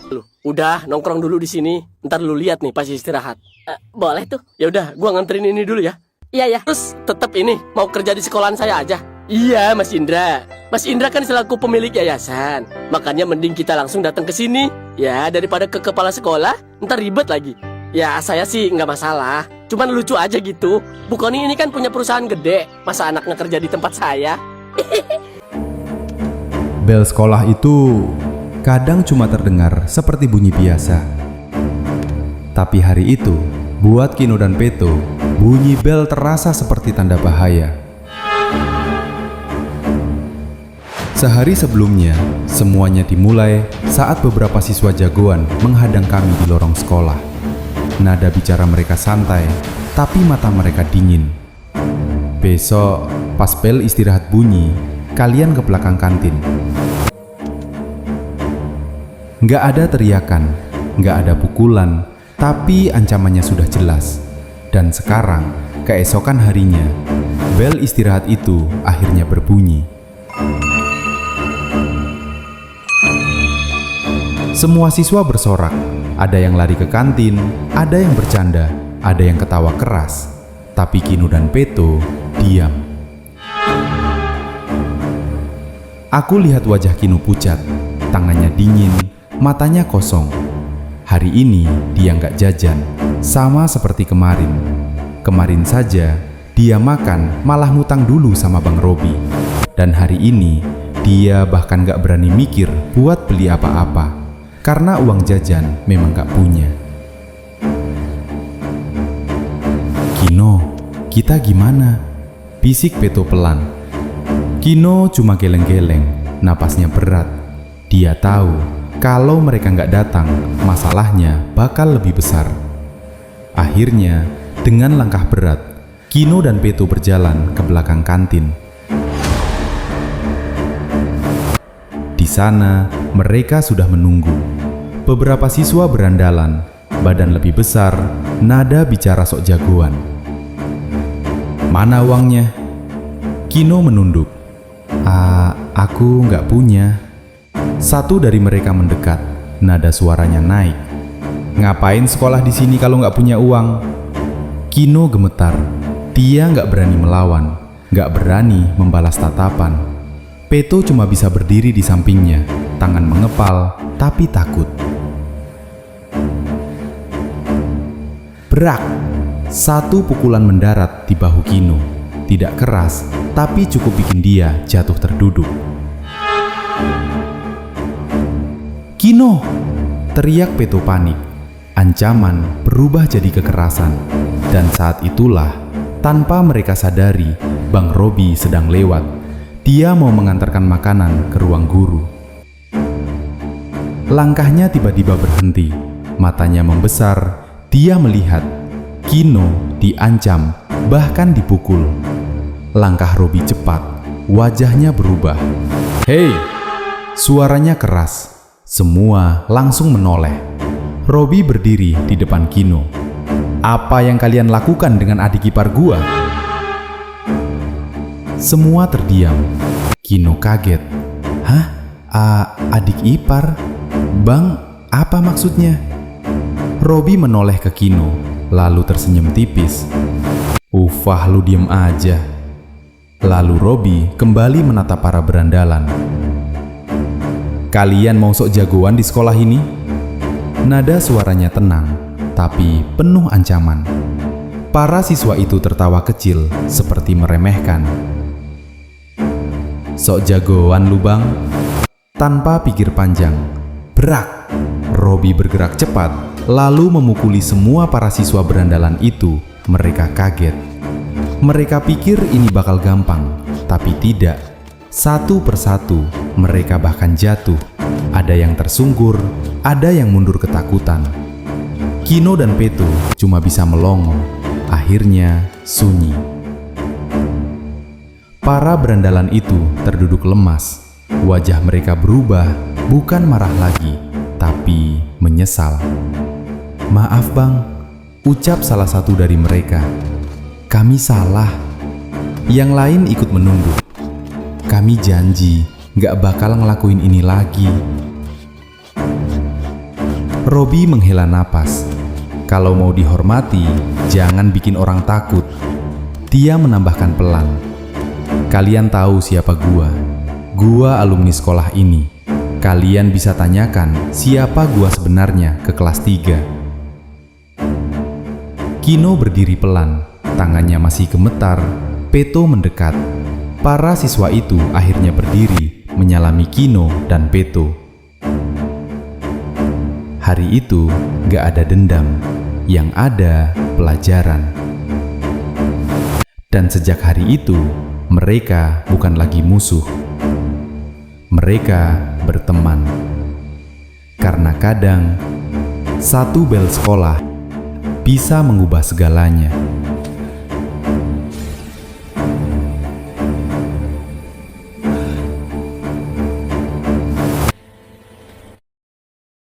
Lu, udah nongkrong dulu di sini. Ntar lu lihat nih pas istirahat. Boleh tuh. Ya udah, gua nganterin ini dulu ya. Iya ya. Terus tetap ini mau kerja di sekolahan saya aja. Iya, Mas Indra. Mas Indra kan selaku pemilik yayasan. Makanya mending kita langsung datang ke sini. Ya, daripada ke kepala sekolah, ntar ribet lagi. Ya, saya sih nggak masalah. Cuman lucu aja gitu. Bu Koni ini kan punya perusahaan gede. Masa anaknya kerja di tempat saya? Bel sekolah itu kadang cuma terdengar seperti bunyi biasa. Tapi hari itu, buat Kino dan Peto, bunyi bel terasa seperti tanda bahaya. Sehari sebelumnya, semuanya dimulai saat beberapa siswa jagoan menghadang kami di lorong sekolah. Nada bicara mereka santai, tapi mata mereka dingin. Besok, pas bel istirahat bunyi, kalian ke belakang kantin. Nggak ada teriakan, nggak ada pukulan, tapi ancamannya sudah jelas. Dan sekarang, keesokan harinya, bel istirahat itu akhirnya berbunyi. Semua siswa bersorak, ada yang lari ke kantin, ada yang bercanda, ada yang ketawa keras. Tapi Kino dan Peto diam. Aku lihat wajah Kino pucat, tangannya dingin, matanya kosong. Hari ini dia nggak jajan, sama seperti kemarin. Kemarin saja dia makan malah ngutang dulu sama Bang Robi. Dan hari ini dia bahkan nggak berani mikir buat beli apa-apa. Karena uang jajan memang gak punya. Kino, kita gimana? Bisik Peto pelan. Kino cuma geleng-geleng, napasnya berat. Dia tahu kalau mereka gak datang, masalahnya bakal lebih besar. Akhirnya, dengan langkah berat, Kino dan Peto berjalan ke belakang kantin. Di sana, mereka sudah menunggu. Beberapa siswa berandalan, badan lebih besar, nada bicara sok jagoan. Mana uangnya? Kino menunduk. Aku nggak punya. Satu dari mereka mendekat, nada suaranya naik. Ngapain sekolah di sini kalau nggak punya uang? Kino gemetar. Dia nggak berani melawan, nggak berani membalas tatapan. Peto cuma bisa berdiri di sampingnya, tangan mengepal, tapi takut. Brak! Satu pukulan mendarat di bahu Kino. Tidak keras, tapi cukup bikin dia jatuh terduduk. Kino! Teriak Peto panik. Ancaman berubah jadi kekerasan. Dan saat itulah, tanpa mereka sadari, Bang Robi sedang lewat. Dia mau mengantarkan makanan ke ruang guru. Langkahnya tiba-tiba berhenti. Matanya membesar. Dia melihat Kino diancam, bahkan dipukul. Langkah Robi cepat, wajahnya berubah. "Hei!" Suaranya keras. Semua langsung menoleh. Robi berdiri di depan Kino. "Apa yang kalian lakukan dengan adik ipar gua?" Semua terdiam. Kino kaget. "Hah? Adik ipar? Bang, apa maksudnya?" Robi menoleh ke Kino, lalu tersenyum tipis. "Ufah, lu diem aja." Lalu Robi kembali menatap para berandalan. "Kalian mau sok jagoan di sekolah ini?" Nada suaranya tenang, tapi penuh ancaman. Para siswa itu tertawa kecil, seperti meremehkan. "Sok jagoan lu, Bang?" Tanpa pikir panjang, brak! Robi bergerak cepat, lalu memukuli semua para siswa berandalan itu. Mereka kaget. Mereka pikir ini bakal gampang, tapi tidak. Satu persatu, mereka bahkan jatuh. Ada yang tersungkur, ada yang mundur ketakutan. Kino dan Peto cuma bisa melongo. Akhirnya sunyi. Para berandalan itu terduduk lemas. Wajah mereka berubah, bukan marah lagi, tapi menyesal. "Maaf Bang," ucap salah satu dari mereka. "Kami salah." Yang lain ikut menunduk. "Kami janji gak bakal ngelakuin ini lagi. Robby menghela napas. Kalau mau dihormati, jangan bikin orang takut. Dia menambahkan pelan. Kalian tahu siapa gua. Gua alumni sekolah ini. Kalian bisa tanyakan siapa gua sebenarnya ke kelas 3. Kino berdiri pelan, tangannya masih gemetar. Peto mendekat. Para siswa itu akhirnya berdiri menyalami Kino dan Peto. Hari itu gak ada dendam, yang ada pelajaran. Dan sejak hari itu, mereka bukan lagi musuh. Mereka berteman. Karena kadang, satu bel sekolah bisa mengubah segalanya.